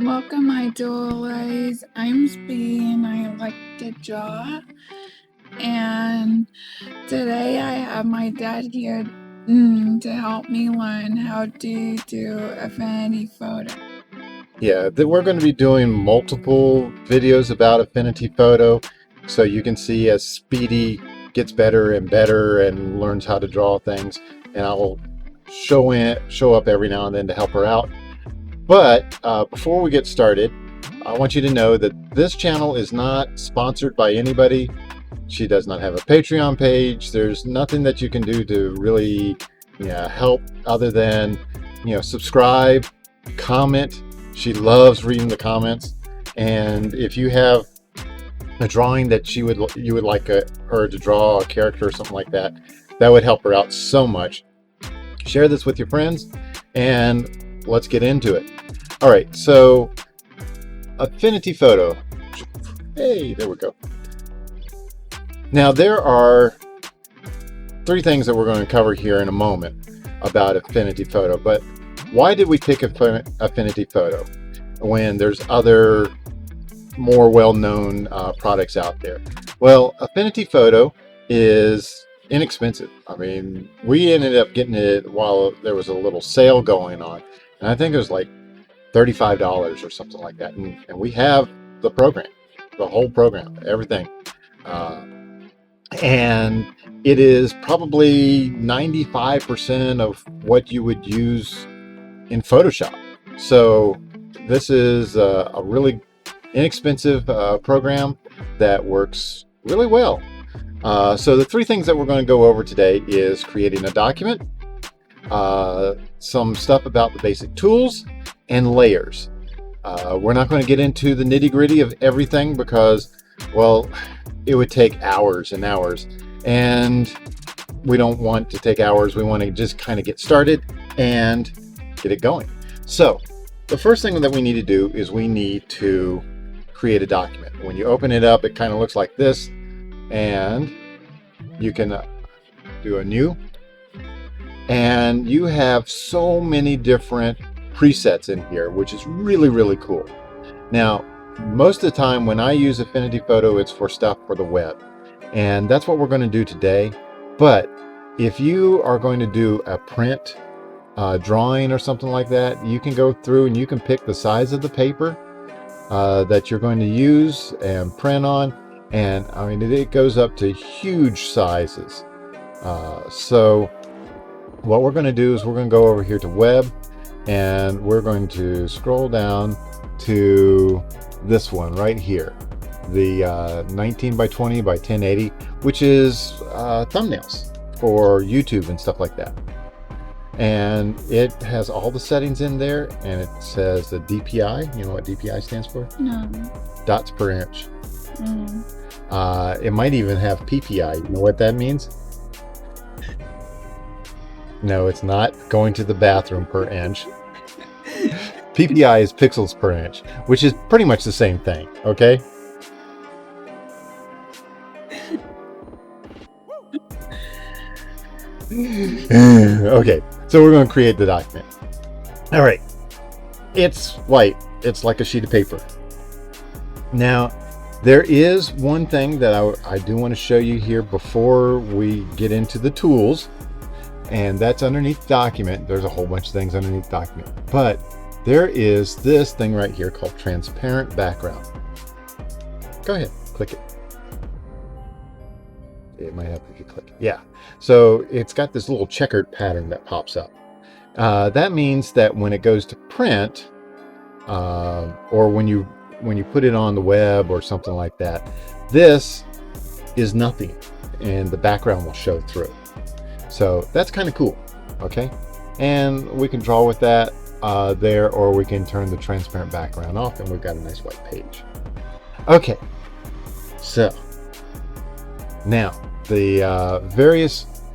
Welcome, my doorways. I'm Speedy and I like to draw. And today I have my dad here to help me learn how to do Affinity Photo. Yeah, we're going to be doing multiple videos about Affinity Photo, so you can see as Speedy gets better and better and learns how to draw things, and I'll show up every now and then to help her out. But before we get started, I want you to know that this channel is not sponsored by anybody. She does not have a Patreon page. There's nothing that you can do to really help other than subscribe, comment. She loves reading the comments, and if you have a drawing that you would like her to draw, a character or something like that, that would help her out so much. Share this with your friends, and let's get into it. All right, so Affinity Photo. Hey, there we go. Now there are three things that we're going to cover here in a moment about Affinity Photo, but why did we pick Affinity Photo when there's other more well-known products out there? Well, Affinity Photo is inexpensive. I mean, we ended up getting it while there was a little sale going on, and I think it was like $35 or something like that, and we have the program, the whole program, everything. And it is probably 95% of what you would use in Photoshop. So this is a really inexpensive program that works really well. So the three things that we're going to go over today is creating a document, some stuff about the basic tools, and layers. We're not going to get into the nitty-gritty of everything because, well, it would take hours and hours, and we don't want to take hours. We want to just kind of get started and get it going. So the first thing that we need to do is we need to create a document. When you open it up, it kind of looks like this, and you can do a new, and you have so many different presets in here, which is really, really cool. Now, most of the time when I use Affinity Photo, it's for stuff for the web, and that's what we're going to do today. But if you are going to do a print drawing or something like that, you can go through and you can pick the size of the paper that you're going to use and print on, and I mean it goes up to huge sizes. So what we're going to do is we're going to go over here to web, and we're going to scroll down to this one right here, the 19 by 20 by 1080, which is thumbnails for YouTube and stuff like that. And it has all the settings in there, and it says the DPI. You know what DPI stands for? No. Dots per inch. It might even have PPI. You know what that means? No, it's not going to the bathroom per inch. PPI is pixels per inch, which is pretty much the same thing, okay? Okay, so we're going to create the document. All right, it's white. It's like a sheet of paper. Now, there is one thing that I do want to show you here before we get into the tools, and that's underneath document. There's a whole bunch of things underneath document, but there is this thing right here called transparent background. Go ahead, click it. It might have to click it. Yeah. So it's got this little checkered pattern that pops up. That means that when it goes to print, or when you put it on the web or something like that, this is nothing, and the background will show through. So that's kind of cool. Okay. And we can draw with that there, or we can turn the transparent background off, and we've got a nice white page. Okay, so now the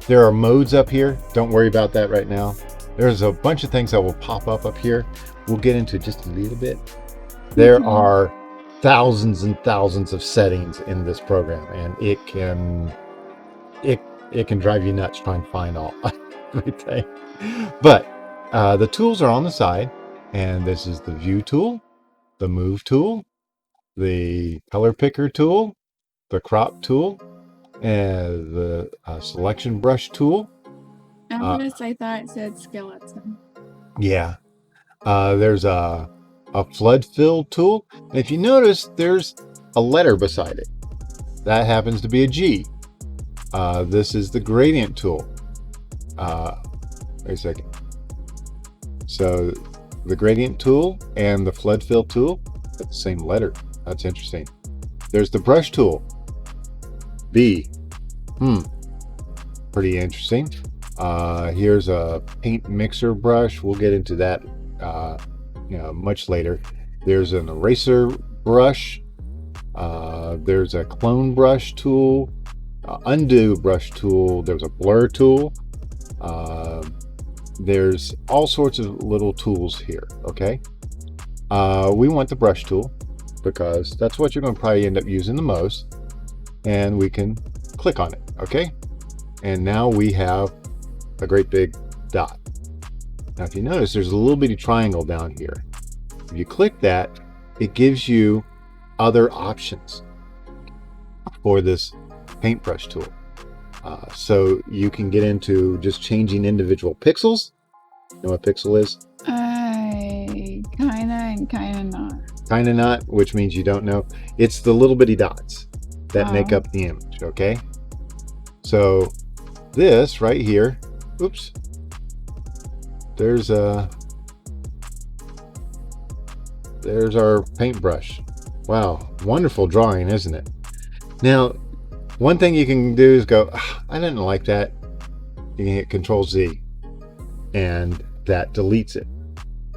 there are modes up here. Don't worry about that right now. There's a bunch of things that will pop up here. We'll get into just a little bit. There are thousands and thousands of settings in this program, and it can drive you nuts trying to find all everything. But the tools are on the side, and this is the view tool, the move tool, the color picker tool, the crop tool, and the selection brush tool. At first I thought it said skeleton. Yeah. There's a flood fill tool. And if you notice, there's a letter beside it. That happens to be a G. This is the gradient tool. Wait a second. So the gradient tool and the flood fill tool have the same letter. That's interesting. There's the brush tool. B. Pretty interesting. Here's a paint mixer brush. We'll get into that much later. There's an eraser brush. There's a clone brush tool, undo brush tool. There's a blur tool. There's all sorts of little tools here. Okay. We want the brush tool because that's what you're going to probably end up using the most. And we can click on it. Okay. And now we have a great big dot. Now, if you notice, there's a little bitty triangle down here. If you click that, it gives you other options for this paintbrush tool. So you can get into just changing individual pixels. You know what pixel is? Kinda and kinda not. Kinda not, which means you don't know. It's the little bitty dots that make up the image, okay? So this right here, oops, there's our paintbrush. Wow, wonderful drawing, isn't it? Now, one thing you can do is go, I didn't like that. You can hit Control Z and that deletes it.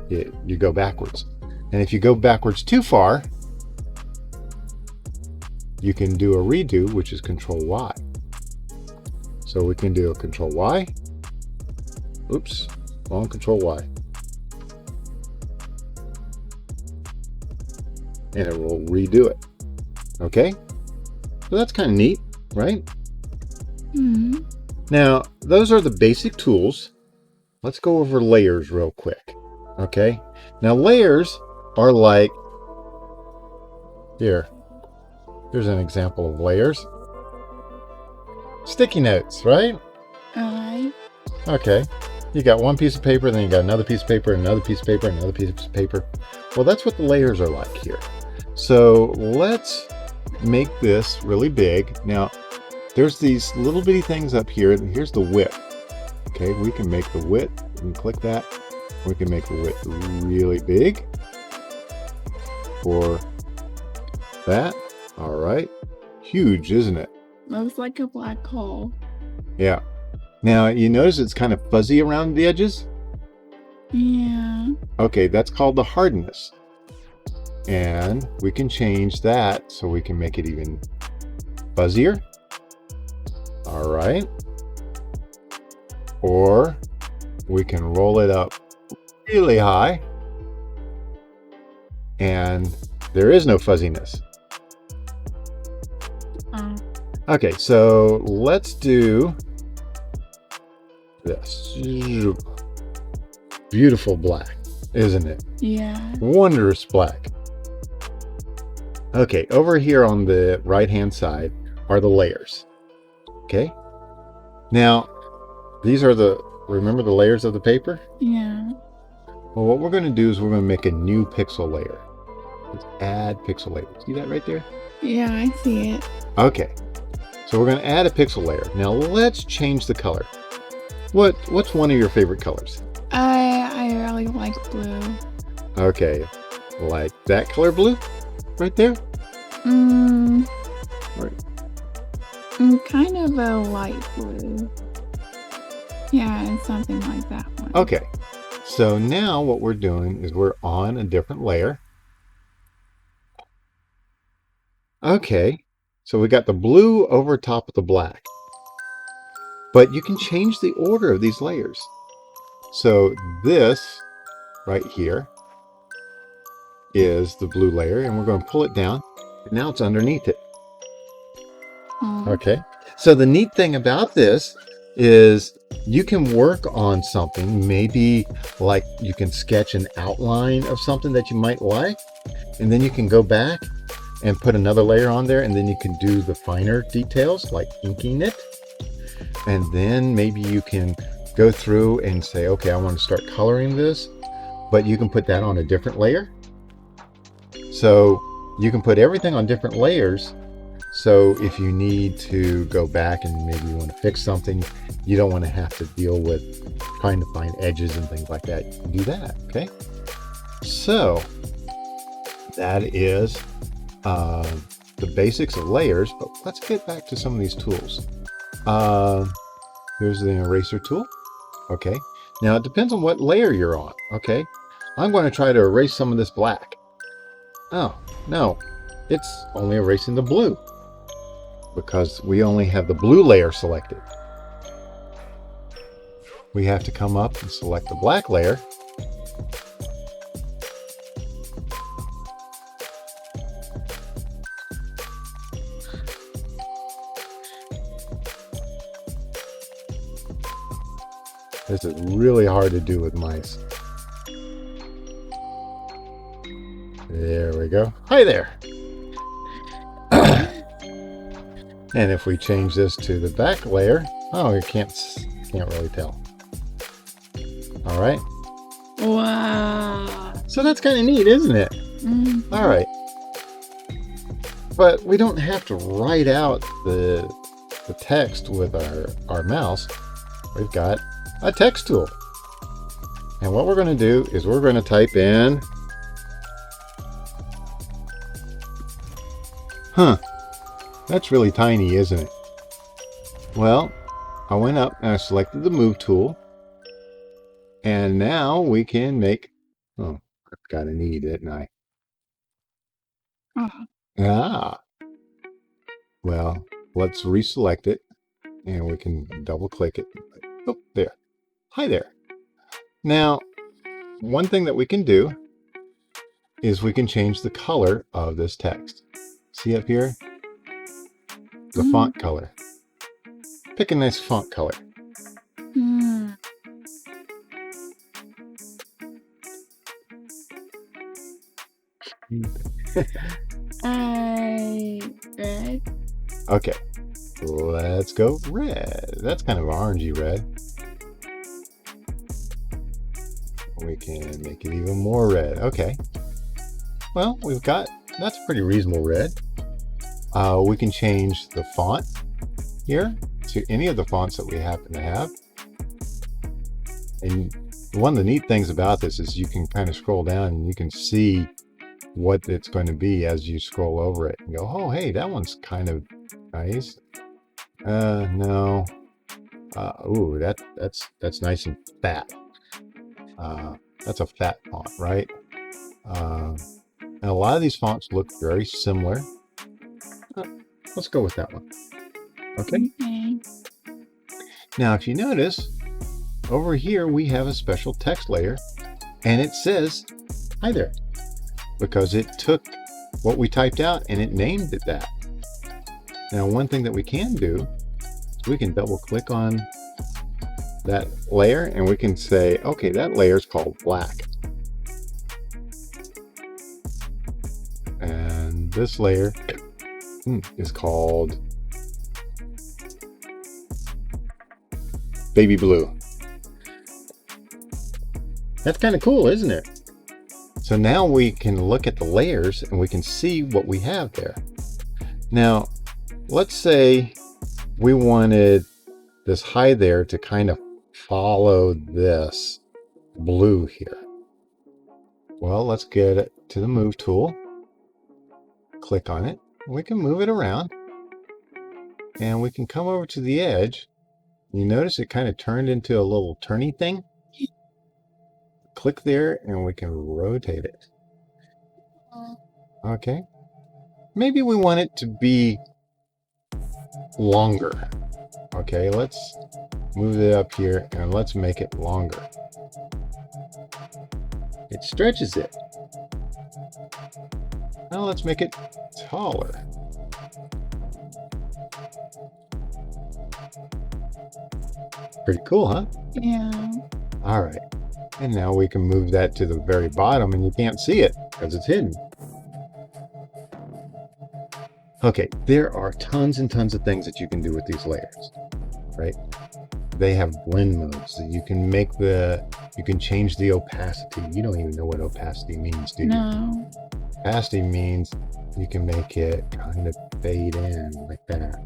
You go backwards. And if you go backwards too far, you can do a redo, which is Control Y. So we can do a Control Y. Oops, wrong Control Y. And it will redo it. Okay? So that's kind of neat, right? Mm-hmm. Now, those are the basic tools. Let's go over layers real quick. Okay? Now, layers are like, here's an example of layers. Sticky notes, right? Alright. Okay. You got one piece of paper, then you got another piece of paper, another piece of paper, another piece of paper. Well, that's what the layers are like here. So let's make this really big. Now, there's these little bitty things up here. Here's the width. Okay, we can make the width. We can click that. We can make the width really big for that. All right. Huge, isn't it? Looks like a black hole. Yeah. Now, you notice it's kind of fuzzy around the edges? Yeah. Okay, that's called the hardness. And we can change that so we can make it even fuzzier. All right. Or we can roll it up really high and there is no fuzziness. Okay, so let's do this. Beautiful black, isn't it? Yeah. Wondrous black. Okay, over here on the right hand side are the layers. Okay. Now, these are remember the layers of the paper? Yeah. Well, what we're going to do is we're going to make a new pixel layer. Let's add pixel layer. See that right there? Yeah, I see it. Okay. So we're going to add a pixel layer. Now let's change the color. What's one of your favorite colors? I really like blue. Okay. Like that color blue? Right there? Right. Kind of a light blue. Yeah, it's something like that one. Okay. So now what we're doing is we're on a different layer. Okay. So we got the blue over top of the black. But you can change the order of these layers. So this right here is the blue layer, and we're going to pull it down. And now it's underneath it. Okay. So the neat thing about this is you can work on something, maybe like you can sketch an outline of something that you might like, And then you can go back and put another layer on there, and then you can do the finer details like inking it. And then maybe you can go through and say, okay, I want to start coloring this, but you can put that on a different layer. So you can put everything on different layers. So if you need to go back and maybe you want to fix something, you don't want to have to deal with trying to find edges and things like that. You can do that, okay? So that is the basics of layers, but let's get back to some of these tools. Here's the eraser tool. Okay, now it depends on what layer you're on. Okay, I'm going to try to erase some of this black. Oh, no, it's only erasing the blue because we only have the blue layer selected. We have to come up and select the black layer. This is really hard to do with mice. There we go. Hi there. And if we change this to the back layer, oh, you can't really tell. All right. Wow. So that's kind of neat, isn't it? Mm-hmm. All right. But we don't have to write out the text with our mouse. We've got a text tool. And what we're going to do is we're going to type in, that's really tiny, isn't it? Well, I went up and I selected the move tool. And now we can make, oh, I forgot an E, didn't I? Ah. Well, let's reselect it and we can double click it. Oh, there. Hi there. Now, one thing that we can do is we can change the color of this text. See up here? The font color. Pick a nice font color. Red. Okay, let's go red. That's kind of orangey red. We can make it even more red. Okay. Well, that's a pretty reasonable red. We can change the font here to any of the fonts that we happen to have. And one of the neat things about this is you can kind of scroll down and you can see what it's going to be as you scroll over it and go, oh, hey, that one's kind of nice. No. Ooh, that's nice and fat. That's a fat font, right? And a lot of these fonts look very similar. Let's go with that one. Okay. Now, if you notice, over here we have a special text layer, and it says, hi there, because it took what we typed out and it named it that. Now, one thing that we can do is we can double click on that layer and we can say, okay, that layer is called black. And this layer is called baby blue. That's kind of cool, isn't it? So now we can look at the layers and we can see what we have there. Now, let's say we wanted this hi there to kind of follow this blue here. Well, let's get it to the move tool. Click on it. We can move it around. And we can come over to the edge. You notice it kind of turned into a little turny thing. Click there and we can rotate it. Okay. Maybe we want it to be longer. Okay, let's move it up here and let's make it longer. It stretches it. Now let's make it taller. Pretty cool, huh? Yeah. All right. And now we can move that to the very bottom and you can't see it because it's hidden. Okay, there are tons and tons of things that you can do with these layers, right? They have blend modes. So you can change the opacity. You don't even know what opacity means, do you? No. Opacity means you can make it kind of fade in like that.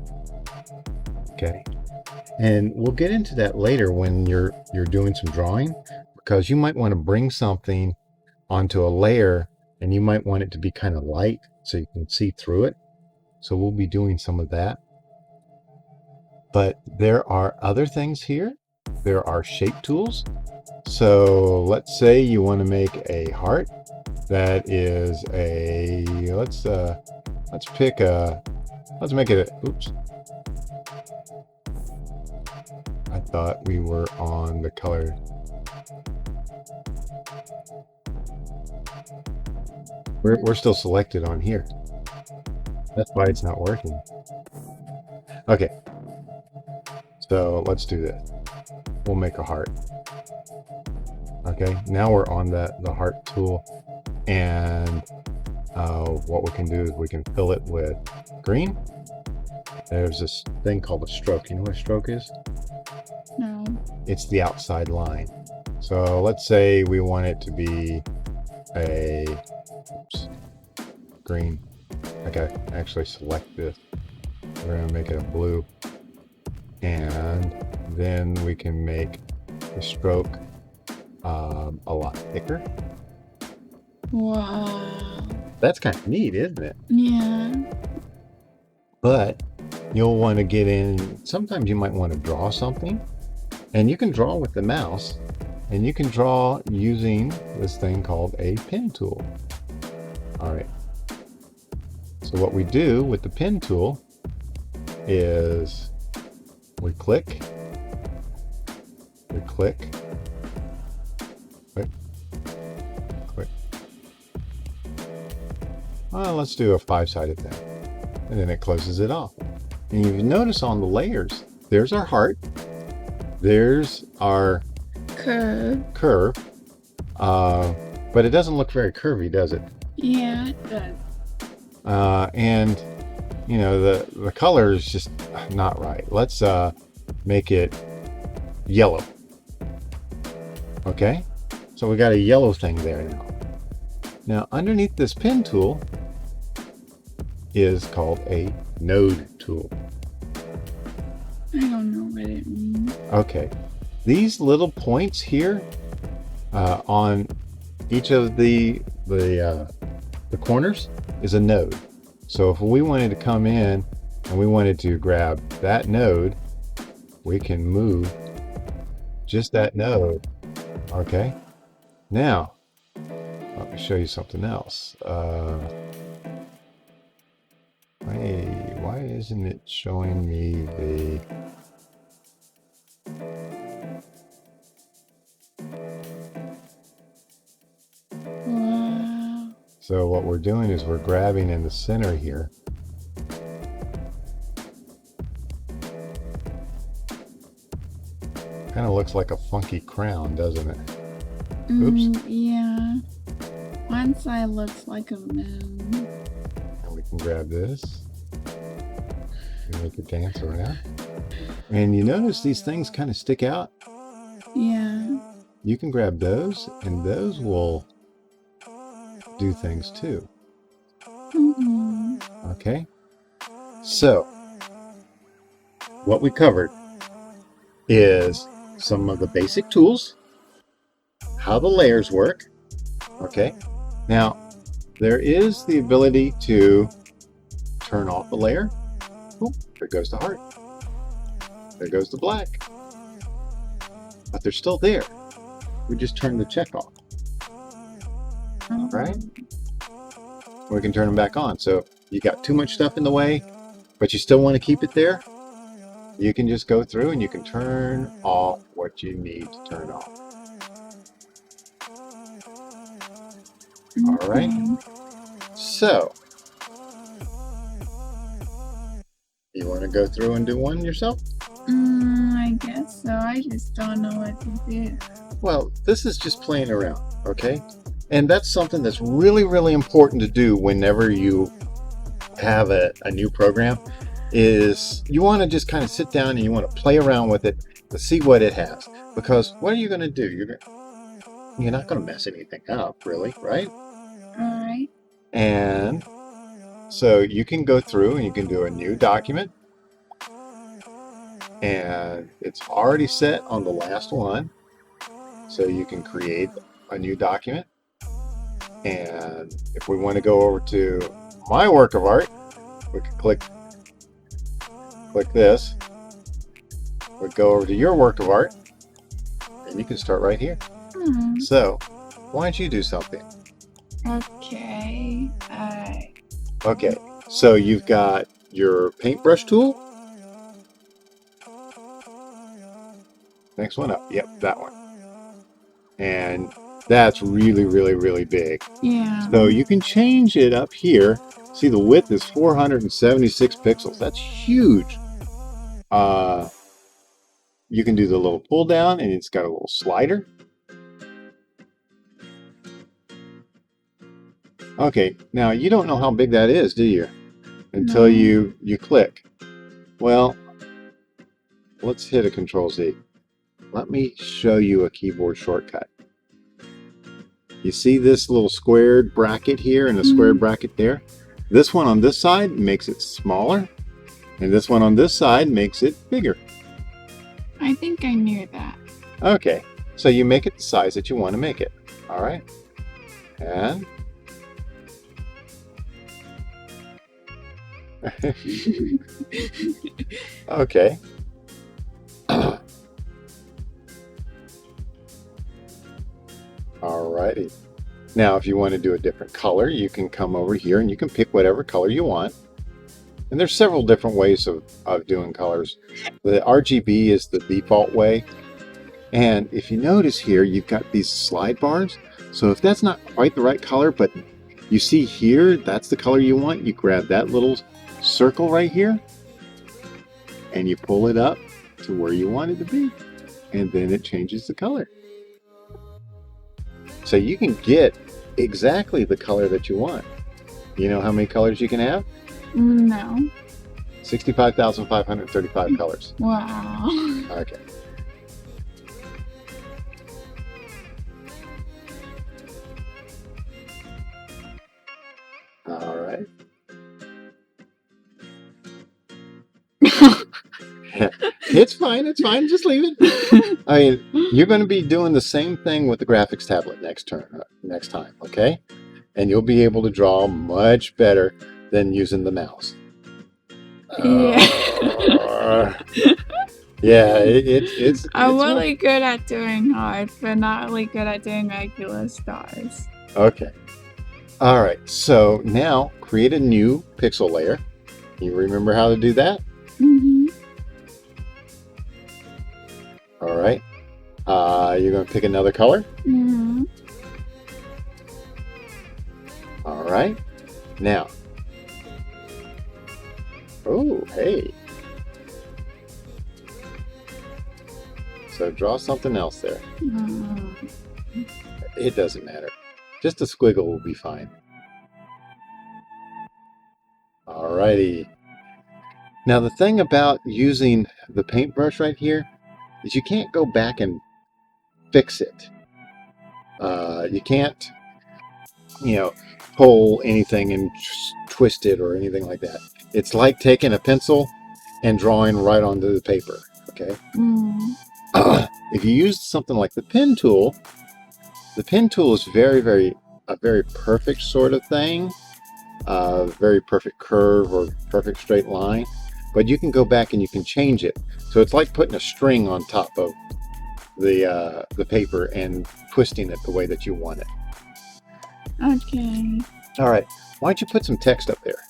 Okay. And we'll get into that later when you're doing some drawing, because you might want to bring something onto a layer and you might want it to be kind of light so you can see through it. So we'll be doing some of that. But there are other things here. There are shape tools. So let's say you want to make a heart that is a, let's make it a, oops. I thought we were on the color. We're still selected on here. That's why it's not working. Okay. So let's do this. We'll make a heart. Okay, now we're on the heart tool, and what we can do is we can fill it with green. There's this thing called a stroke. You know what a stroke is? No. It's the outside line. So let's say we want it to be a green. I gotta actually select this. We're gonna make it a blue, and then we can make the stroke a lot thicker. Wow. That's kind of neat, isn't it? Yeah. But you'll want to get in, sometimes you might want to draw something, and you can draw with the mouse, and you can draw using this thing called a pen tool. All right. So what we do with the pen tool is we click, click, well, let's do a 5-sided thing, and then it closes it off. And you notice on the layers, there's our heart, there's our curve, but it doesn't look very curvy, does it? Yeah, it does. And you know, the color is just not right. Let's make it yellow. Okay, so we got a yellow thing there now. Now underneath this pen tool is called a node tool. I don't know what it means. Okay, these little points here on each of the corners is a node. So if we wanted to come in and we wanted to grab that node, we can move just that node. Okay, now let me show you something else. Hey, why isn't it showing me the... Wow. So what we're doing is we're grabbing in the center here. Kind of looks like a funky crown, doesn't it? Oops. Yeah. One side looks like a moon. And we can grab this and make it dance around. And you notice these things kind of stick out? Yeah. You can grab those, and those will do things too. Okay? So, what we covered is some of the basic tools, how the layers work. Okay? Now, there is the ability to turn off the layer. Oh, there goes the heart. There goes the black. But they're still there. We just turn the check off. Right? We can turn them back on. So you got too much stuff in the way, but you still want to keep it there, you can just go through and you can turn off what you need to turn off. All right. So you want to go through and do one yourself? I guess so. I just don't know what to do. Well, this is just playing around, okay? And that's something that's really, really important to do whenever you have a new program is you want to just kind of sit down and you want to play around with it to see what it has. Because what are you going to do? You're not going to mess anything up, really, right? Alright. And so you can go through and you can do a new document. And it's already set on the last one. So you can create a new document. And if we want to go over to my work of art, we can click this. We go over to your work of art, and you can start right here. So, why don't you do something? Okay. Okay, so you've got your paintbrush tool. Next one up. Yep, that one. And that's really, really, really big. Yeah. So you can change it up here. See, the width is 476 pixels. That's huge. You can do the little pull down, and it's got a little slider. Okay, now you don't know how big that is, do you? Until you click. Well, let's hit a Control Z. Let me show you a keyboard shortcut. You see this little squared bracket here and a squared bracket there? This one on this side makes it smaller, and this one on this side makes it bigger. I think I knew that. Okay, so you make it the size that you want to make it. All right, and okay. Alrighty. Now, if you want to do a different color, you can come over here and you can pick whatever color you want. And there's several different ways of doing colors. The RGB is the default way. And if you notice here, you've got these slide bars. So if that's not quite the right color, but you see here, that's the color you want, you grab that little circle right here and you pull it up to where you want it to be. And then it changes the color. So you can get exactly the color that you want. You know how many colors you can have? No. 65,535 colors. Wow. Okay. All right. It's fine. It's fine. Just leave it. I mean, you're going to be doing the same thing with the graphics tablet next time, okay? And you'll be able to draw much better than using the mouse. Yeah. Yeah, it's I'm really good at doing hard, but not really good at doing regular stars. Okay. All right. So now create a new pixel layer. You remember how to do that? All right. You're going to pick another color. All right. Now. Oh, hey. So draw something else there. It doesn't matter. Just a squiggle will be fine. Alrighty. Now the thing about using the paintbrush right here is you can't go back and fix it. You can't, pull anything and twist it or anything like that. It's like taking a pencil and drawing right onto the paper. Okay. If you use something like the pen tool is a very perfect sort of thing, very perfect curve or perfect straight line, but you can go back and you can change it. So it's like putting a string on top of the paper and twisting it the way that you want it. Okay. All right. Why don't you put some text up there?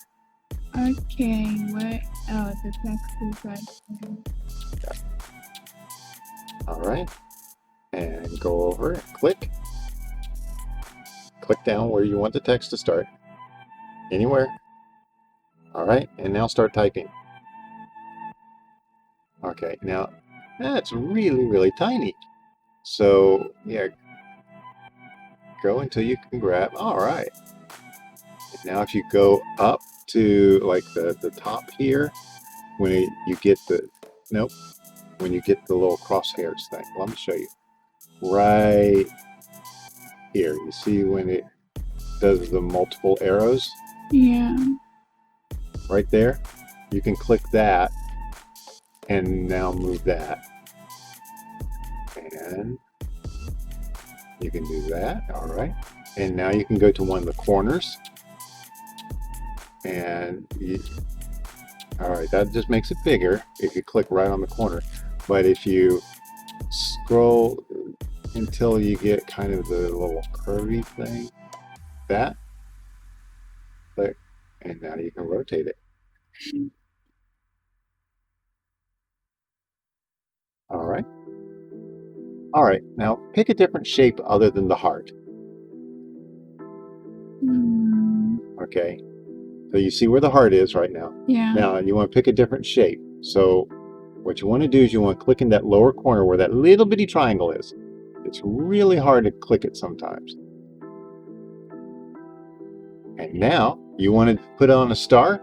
Okay. What? Oh, the text is right there. Okay. All right. And go over and click. Click down where you want the text to start. Anywhere. All right. And now start typing. Okay. Now, that's really, really tiny. So, yeah. Go until you can grab. All right. Now if you go up to like the top here, when you get the, nope, when you get the little crosshairs thing. Let me show you. Right here, you see when it does the multiple arrows? Yeah. Right there. You can click that and now move that. And you can do that. All right. And now you can go to one of the corners. And all right, that just makes it bigger if you click right on the corner. But if you scroll until you get kind of the little curvy thing, that, click, and now you can rotate it. All right. All right, now pick a different shape other than the heart. Okay, so you see where the heart is right now. Yeah. Now you want to pick a different shape. So what you want to do is you want to click in that lower corner where that little bitty triangle is. It's really hard to click it sometimes. And now you want to put on a star?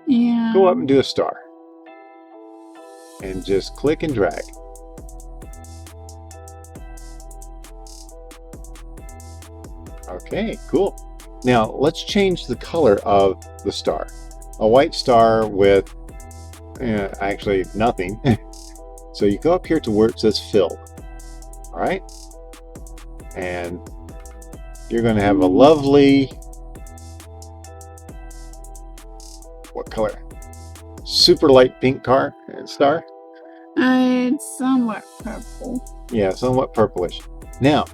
Yeah. Go up and do a star. And just click and drag. Okay, cool. Now let's change the color of the star. A white star with actually nothing. So you go up here to where it says fill. All right. And you're going to have a lovely, what color? Super light pink star. It's somewhat purple. Yeah, somewhat purplish. Now,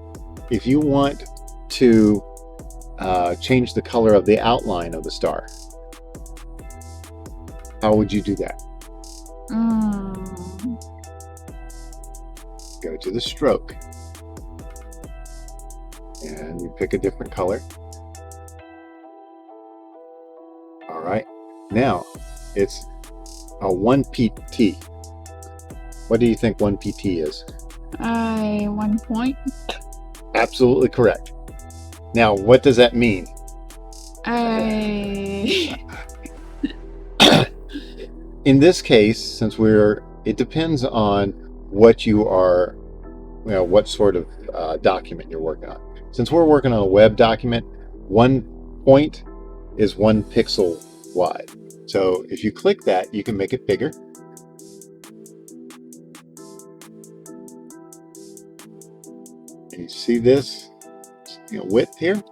if you want to change the color of the outline of the star, how would you do that? Go to the stroke and you pick a different color. All right, now it's a 1 PT. What do you think 1 PT is? 1 point. Absolutely correct. Now, what does that mean? In this case, since it depends on what you are, what sort of document you're working on. Since we're working on a web document, 1 point is 1 pixel wide. So if you click that, you can make it bigger. And you see this width here?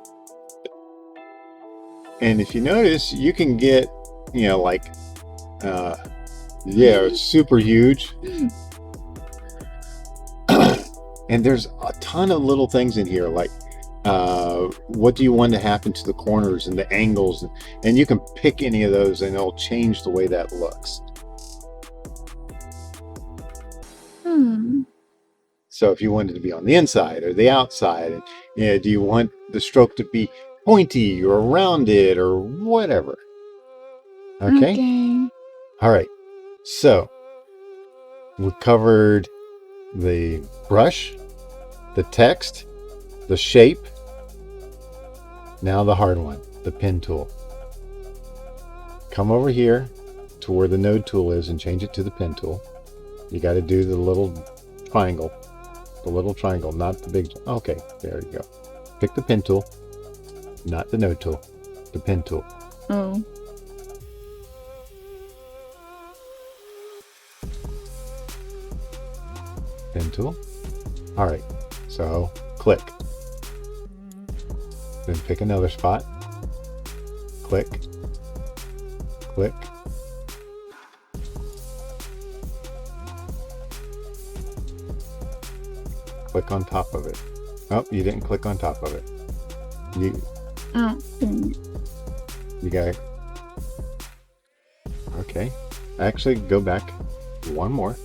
And if you notice, you can get, like, it's super huge. And there's a ton of little things in here, like what do you want to happen to the corners and the angles, and you can pick any of those and it'll change the way that looks. So if you wanted to be on the inside or the outside, and do you want the stroke to be pointy or rounded or whatever? Okay. All right, so we covered the brush, the text, the shape. Now the hard one, the pen tool. Come over here to where the node tool is and change it to the pen tool. You got to do the little triangle. The little triangle, not the big. Okay, there you go. Pick the pen tool, not the node tool, the pen tool. Oh. Pen tool. All right, so click. Then pick another spot. Click. Click. Click on top of it. Oh, you didn't click on top of it. You got it. Okay. Actually, go back one more.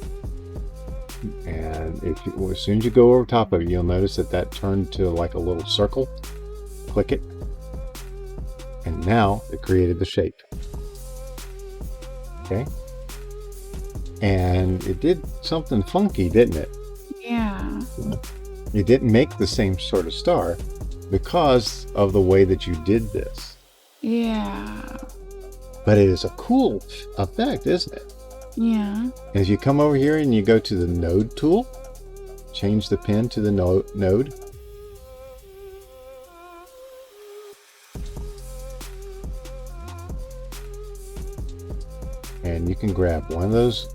And as soon as you go over top of it, you'll notice that turned to like a little circle. Click it. And now it created the shape. Okay. And it did something funky, didn't it? Yeah. You didn't make the same sort of star because of the way that you did this. Yeah. But it is a cool effect, isn't it? Yeah. As you come over here and you go to the node tool, change the pen to the node. And you can grab one of those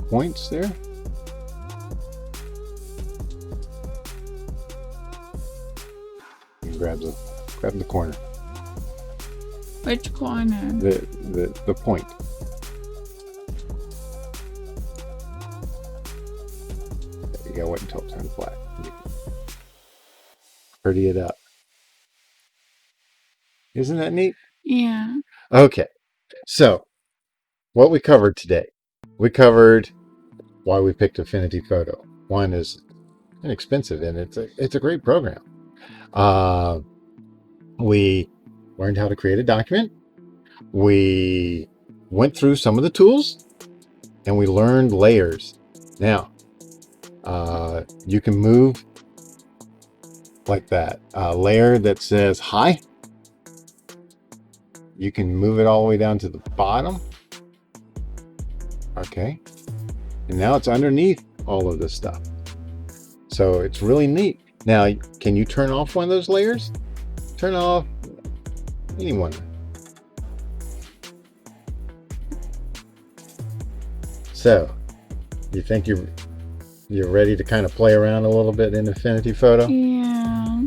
points there. And grab the corner. Which corner? The point. There you go. Wait until it turns black. Pretty it up. Isn't that neat? Yeah. Okay. So, what we covered today. We covered why we picked Affinity Photo. One is inexpensive and it's a great program. We learned how to create a document. We went through some of the tools and we learned layers. Now, you can move like that. A layer that says hi, you can move it all the way down to the bottom. Okay. And now it's underneath all of this stuff. So it's really neat. Now, can you turn off one of those layers? Turn off any one. So, you think you're ready to kind of play around a little bit in Affinity Photo? Yeah.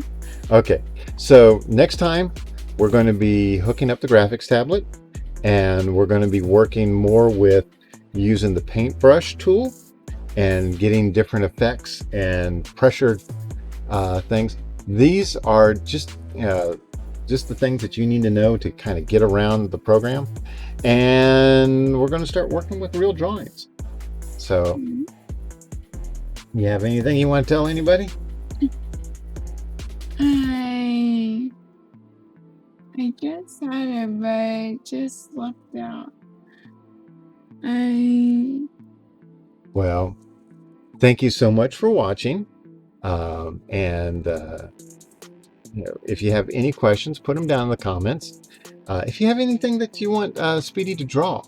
Okay, so next time we're going to be hooking up the graphics tablet and we're going to be working more with using the Paintbrush tool and getting different effects and pressure things. These are just the things that you need to know to kind of get around the program. And we're going to start working with real drawings. So, you have anything you want to tell anybody? I just had it, but it just left out. Well, thank you so much for watching. If you have any questions, put them down in the comments. If you have anything that you want Speedy to draw,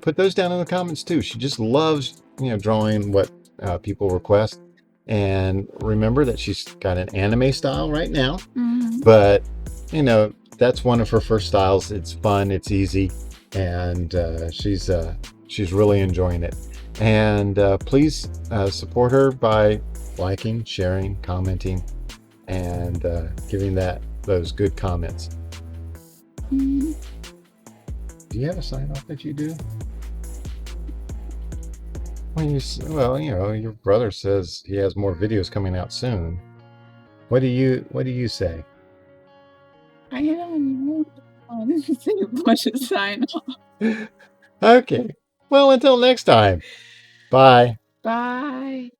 put those down in the comments too. She just loves, drawing what people request. And remember that she's got an anime style right now, but that's one of her first styles. It's fun, it's easy, and she's really enjoying it. And please support her by liking, sharing, commenting, and giving those good comments. Do you have a sign off that you do? Well, your brother says he has more videos coming out soon. What do you say? I don't know. I didn't say a bunch of sign off. Okay. Well, until next time. Bye. Bye.